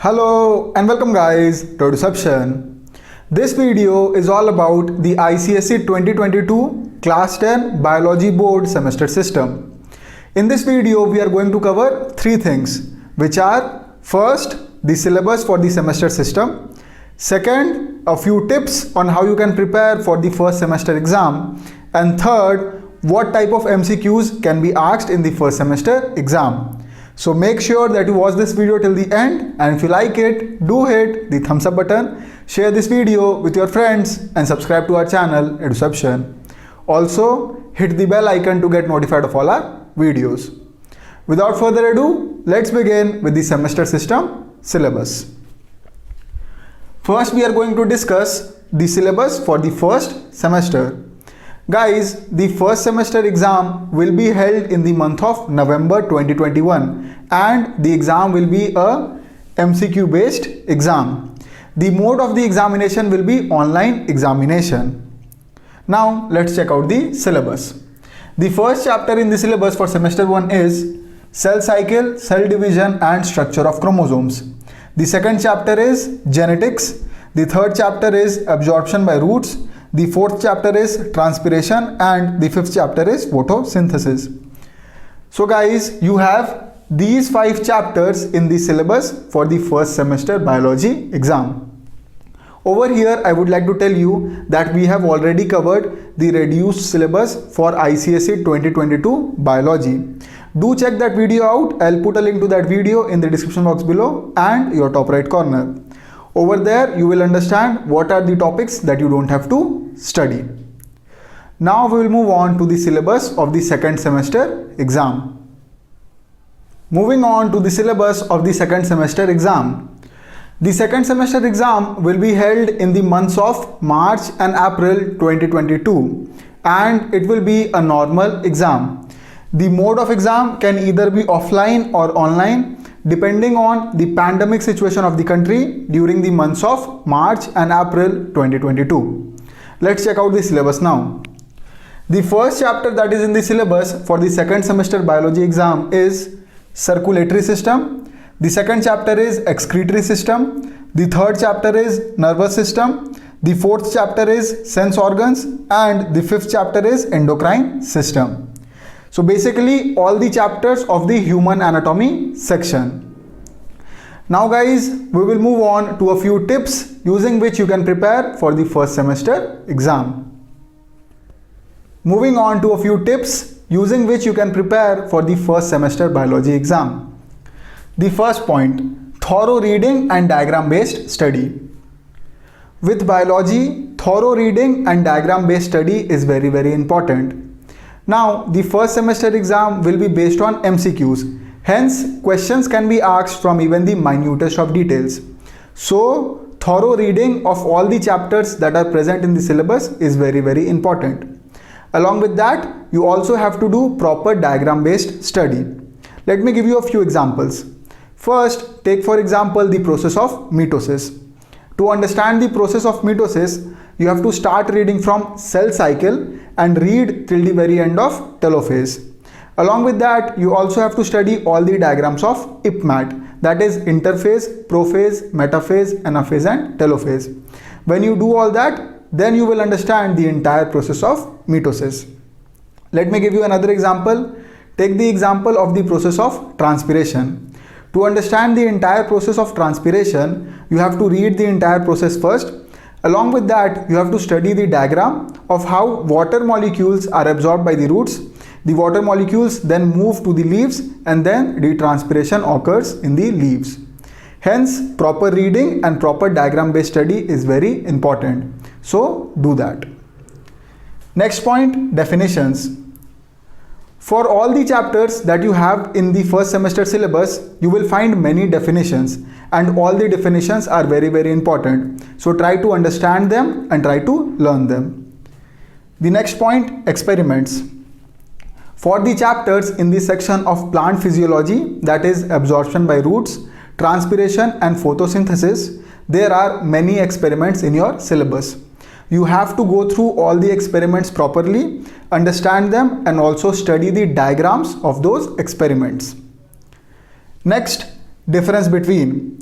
Hello and welcome guys to Deception. This video is all about the ICSE 2022 Class 10 Biology Board Semester System. In this video we are going to cover three things, which are first, the syllabus for the semester system, second, a few tips on how you can prepare for the first semester exam, and third, what type of MCQs can be asked in the first semester exam. So make sure that you watch this video till the end, and if you like it, do hit the thumbs up button, share this video with your friends and subscribe to our channel Eduception. Also hit the bell icon to get notified of all our videos. Without further ado, let's begin with the semester system syllabus. First we are going to discuss the syllabus for the first semester. Guys, the first semester exam will be held in the month of November 2021 and the exam will be a MCQ based exam. The mode of the examination will be online examination. Now let's check out the syllabus. The first chapter in the syllabus for semester 1 is cell cycle, cell division and structure of chromosomes. The second chapter is genetics. The third chapter is absorption by roots. The fourth chapter is transpiration and the fifth chapter is photosynthesis. So guys, you have these 5 chapters in the syllabus for the first semester biology exam. Over here I would like to tell you that we have already covered the reduced syllabus for ICSE 2022 biology. Do check that video out. I'll put a link to that video in the description box below and your top right corner. Over there you will understand what are the topics that you don't have to study. Now we will move on to the syllabus of the second semester exam. Moving on to the syllabus of the second semester exam. The second semester exam will be held in the months of March and April 2022 and it will be a normal exam. The mode of exam can either be offline or online depending on the pandemic situation of the country during the months of March and April 2022. Let's check out the syllabus now. The first chapter that is in the syllabus for the second semester biology exam is circulatory system. The second chapter is excretory system. The third chapter is nervous system. The fourth chapter is sense organs and the fifth chapter is endocrine system. So basically all the chapters of the human anatomy section. Now guys, we will move on to a few tips using which you can prepare for the first semester exam. Moving on to a few tips using which you can prepare for the first semester biology exam. The first point, thorough reading and diagram based study. With biology, thorough reading and diagram based study is very important. Now, the first semester exam will be based on MCQs. Hence, questions can be asked from even the minutest of details. So, thorough reading of all the chapters that are present in the syllabus is very important. Along with that, you also have to do proper diagram based study. Let me give you a few examples. First, take for example the process of mitosis. To understand the process of mitosis, you have to start reading from cell cycle and read till the very end of telophase. Along with that, you also have to study all the diagrams of IPMAT, that is interphase, prophase, metaphase, anaphase and telophase. When you do all that, then you will understand the entire process of mitosis. Let me give you another example. Take the example of the process of transpiration. To understand the entire process of transpiration, you have to read the entire process first. Along with that, you have to study the diagram of how water molecules are absorbed by the roots. The water molecules then move to the leaves and then the transpiration occurs in the leaves. Hence, proper reading and proper diagram based study is very important. So, do that. Next point, definitions. For all the chapters that you have in the first semester syllabus, you will find many definitions and all the definitions are very important. So try to understand them and try to learn them. The next point, experiments. For the chapters in the section of plant physiology, that is absorption by roots, transpiration and photosynthesis, there are many experiments in your syllabus. You have to go through all the experiments properly, understand them and also study the diagrams of those experiments. Next, difference between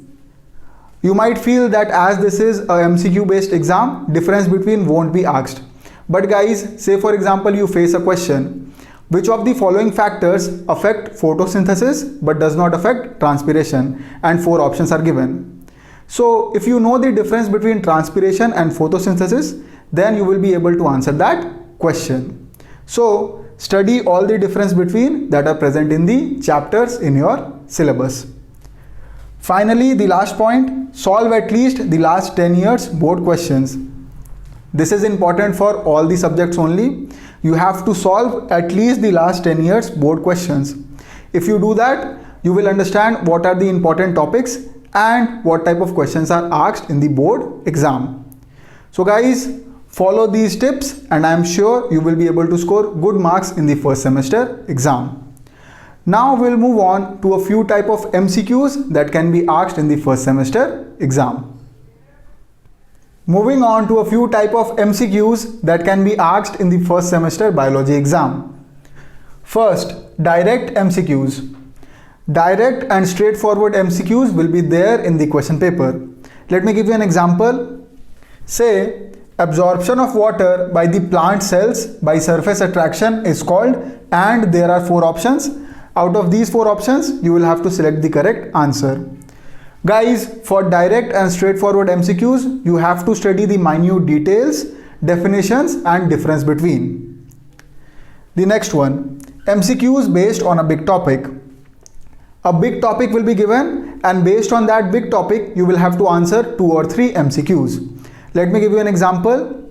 You might feel that as this is a MCQ based exam, difference between won't be asked. But guys, say for example you face a question, which of the following factors affect photosynthesis but does not affect transpiration, and 4 options are given. So if you know the difference between transpiration and photosynthesis, then you will be able to answer that question. So study all the difference between that are present in the chapters in your syllabus. Finally, the last point, solve at least the last 10 years board questions. This is important for all the subjects only. You have to solve at least the last 10 years board questions. If you do that, you will understand what are the important topics and what type of questions are asked in the board exam. So guys, follow these tips and I am sure you will be able to score good marks in the first semester exam. Now we'll move on to a few type of MCQs that can be asked in the first semester exam. Moving on to a few type of MCQs that can be asked in the first semester biology exam. First, direct MCQs. Direct and straightforward MCQs will be there in the question paper. Let me give you an example. Say, absorption of water by the plant cells by surface attraction is called, and there are 4 options. Out of these 4 options, you will have to select the correct answer. Guys, for direct and straightforward MCQs, you have to study the minute details, definitions and difference between. The next one, MCQs based on a big topic. A big topic will be given and based on that big topic, you will have to answer 2 or 3 MCQs. Let me give you an example.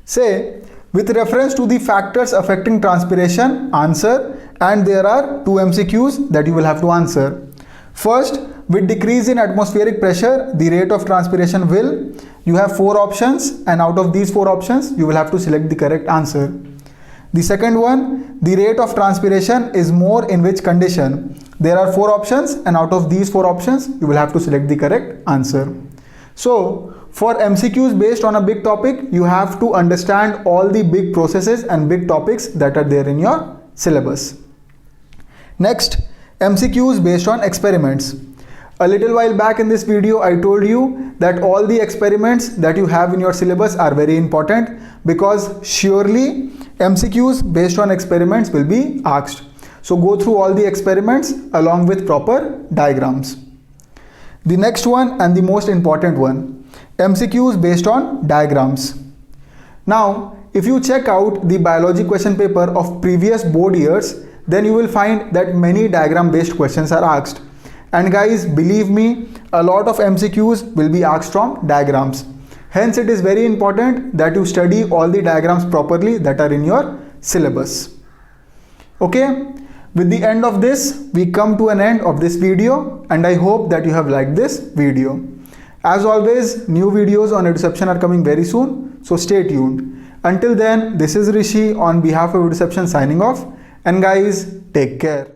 Say, with reference to the factors affecting transpiration, answer, and there are 2 MCQs that you will have to answer. First, with decrease in atmospheric pressure, the rate of transpiration will, you have 4 options and out of these 4 options, you will have to select the correct answer. The second one, the rate of transpiration is more in which condition? There are 4 options and out of these 4 options, you will have to select the correct answer. So, for MCQs based on a big topic, you have to understand all the big processes and big topics that are there in your syllabus. Next, MCQs based on experiments. A little while back in this video, I told you that all the experiments that you have in your syllabus are very important because surely MCQs based on experiments will be asked. So go through all the experiments along with proper diagrams. The next one and the most important one, MCQs based on diagrams. Now, if you check out the biology question paper of previous board years, then you will find that many diagram based questions are asked. And guys, believe me, a lot of MCQs will be asked from diagrams. Hence, it is very important that you study all the diagrams properly that are in your syllabus. Okay, with the end of this, we come to an end of this video and I hope that you have liked this video. As always, new videos on EduCeption are coming very soon, so stay tuned. Until then, this is Rishi on behalf of EduCeption signing off, and guys, take care.